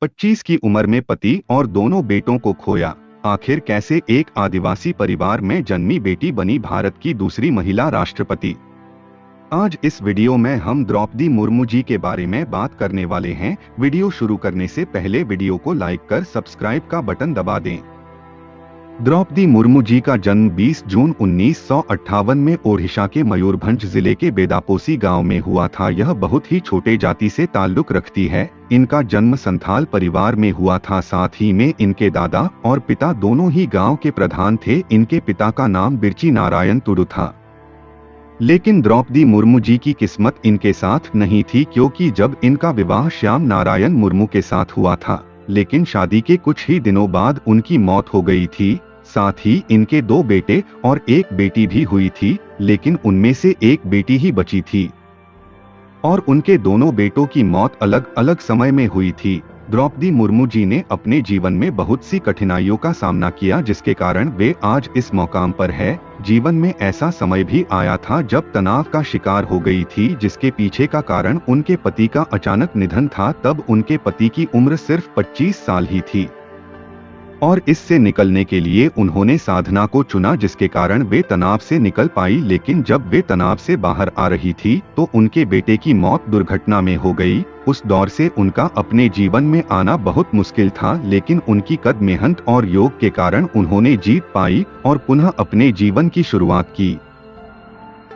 25 की उम्र में पति और दोनों बेटों को खोया। आखिर कैसे एक आदिवासी परिवार में जन्मी बेटी बनी भारत की दूसरी महिला राष्ट्रपति। आज इस वीडियो में हम द्रौपदी मुर्मू जी के बारे में बात करने वाले हैं। वीडियो शुरू करने से पहले वीडियो को लाइक कर सब्सक्राइब का बटन दबा दें। द्रौपदी मुर्मू जी का जन्म 20 जून 1958 में ओडिशा के मयूरभंज जिले के बेदापोसी गांव में हुआ था। यह बहुत ही छोटे जाति से ताल्लुक रखती है। इनका जन्म संथाल परिवार में हुआ था। साथ ही में इनके दादा और पिता दोनों ही गांव के प्रधान थे। इनके पिता का नाम बिरची नारायण तुडू था। लेकिन द्रौपदी मुर्मू जी की किस्मत इनके साथ नहीं थी, क्योंकि जब इनका विवाह श्याम नारायण मुर्मू के साथ हुआ था, लेकिन शादी के कुछ ही दिनों बाद उनकी मौत हो गई थी। साथ ही इनके 2 बेटे और 1 बेटी भी हुई थी, लेकिन उनमें से एक बेटी ही बची थी और उनके दोनों बेटों की मौत अलग अलग समय में हुई थी। द्रौपदी मुर्मू जी ने अपने जीवन में बहुत सी कठिनाइयों का सामना किया, जिसके कारण वे आज इस मुकाम पर है। जीवन में ऐसा समय भी आया था जब तनाव का शिकार हो गई थी, जिसके पीछे का कारण उनके पति का अचानक निधन था। तब उनके पति की उम्र सिर्फ 25 साल ही थी और इससे निकलने के लिए उन्होंने साधना को चुना, जिसके कारण वे तनाव से निकल पाई। लेकिन जब वे तनाव से बाहर आ रही थी तो उनके बेटे की मौत दुर्घटना में हो गई। उस दौर से उनका अपने जीवन में आना बहुत मुश्किल था, लेकिन उनकी कड़ी मेहनत और योग के कारण उन्होंने जीत पाई और पुनः अपने जीवन की शुरुआत की।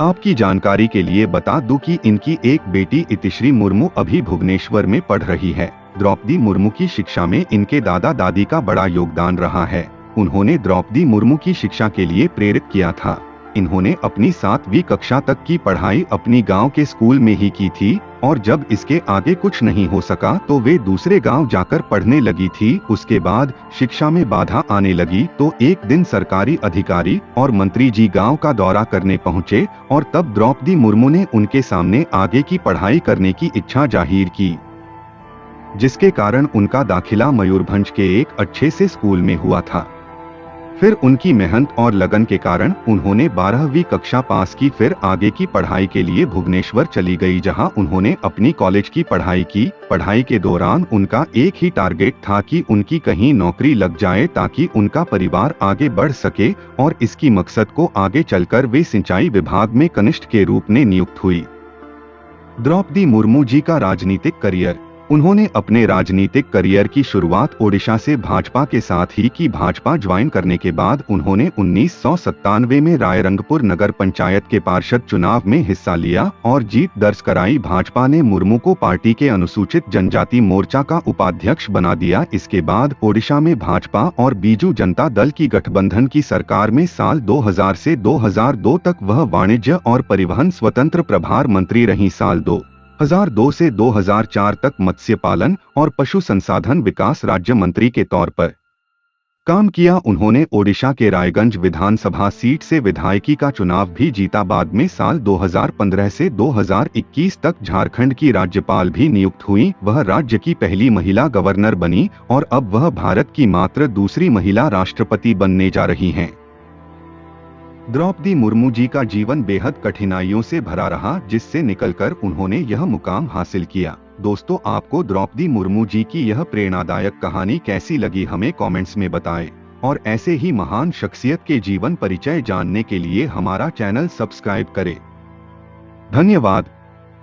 आपकी जानकारी के लिए बता दूं कि इनकी एक बेटी इतिश्री मुर्मू अभी भुवनेश्वर में पढ़ रही है। द्रौपदी मुर्मू की शिक्षा में इनके दादा दादी का बड़ा योगदान रहा है। उन्होंने द्रौपदी मुर्मू की शिक्षा के लिए प्रेरित किया था। इन्होंने अपनी 7वीं कक्षा तक की पढ़ाई अपनी गांव के स्कूल में ही की थी और जब इसके आगे कुछ नहीं हो सका तो वे दूसरे गांव जाकर पढ़ने लगी थी। उसके बाद शिक्षा में बाधा आने लगी तो एक दिन सरकारी अधिकारी और मंत्री जी गांव का दौरा करने पहुंचे और तब द्रौपदी मुर्मू ने उनके सामने आगे की पढ़ाई करने की इच्छा जाहिर की, जिसके कारण उनका दाखिला मयूरभंज के एक अच्छे से स्कूल में हुआ था। फिर उनकी मेहनत और लगन के कारण उन्होंने 12वीं कक्षा पास की। फिर आगे की पढ़ाई के लिए भुवनेश्वर चली गई, जहां उन्होंने अपनी कॉलेज की पढ़ाई की। पढ़ाई के दौरान उनका एक ही टारगेट था कि उनकी कहीं नौकरी लग जाए ताकि उनका परिवार आगे बढ़ सके, और इसकी मकसद को आगे चलकर वे सिंचाई विभाग में कनिष्ठ के रूप में नियुक्त हुई। द्रौपदी मुर्मू जी का राजनीतिक करियर। उन्होंने अपने राजनीतिक करियर की शुरुआत ओडिशा से भाजपा के साथ ही की। भाजपा ज्वाइन करने के बाद उन्होंने 1997 में रायरंगपुर नगर पंचायत के पार्षद चुनाव में हिस्सा लिया और जीत दर्ज कराई। भाजपा ने मुर्मू को पार्टी के अनुसूचित जनजाति मोर्चा का उपाध्यक्ष बना दिया। इसके बाद ओडिशा में भाजपा और बीजू जनता दल की गठबंधन की सरकार में साल 2000 से 2002 तक वह वाणिज्य और परिवहन स्वतंत्र प्रभार मंत्री रही। साल 2002 से 2004 तक मत्स्य पालन और पशु संसाधन विकास राज्य मंत्री के तौर पर काम किया। उन्होंने ओडिशा के रायगंज विधानसभा सीट से विधायकी का चुनाव भी जीता। बाद में साल 2015 से 2021 तक झारखंड की राज्यपाल भी नियुक्त हुई। वह राज्य की पहली महिला गवर्नर बनी और अब वह भारत की मात्र दूसरी महिला राष्ट्रपति बनने जा रही हैं। द्रौपदी मुर्मू जी का जीवन बेहद कठिनाइयों से भरा रहा, जिससे निकलकर उन्होंने यह मुकाम हासिल किया। दोस्तों, आपको द्रौपदी मुर्मू जी की यह प्रेरणादायक कहानी कैसी लगी, हमें कमेंट्स में बताएं। और ऐसे ही महान शख्सियत के जीवन परिचय जानने के लिए हमारा चैनल सब्सक्राइब करें। धन्यवाद।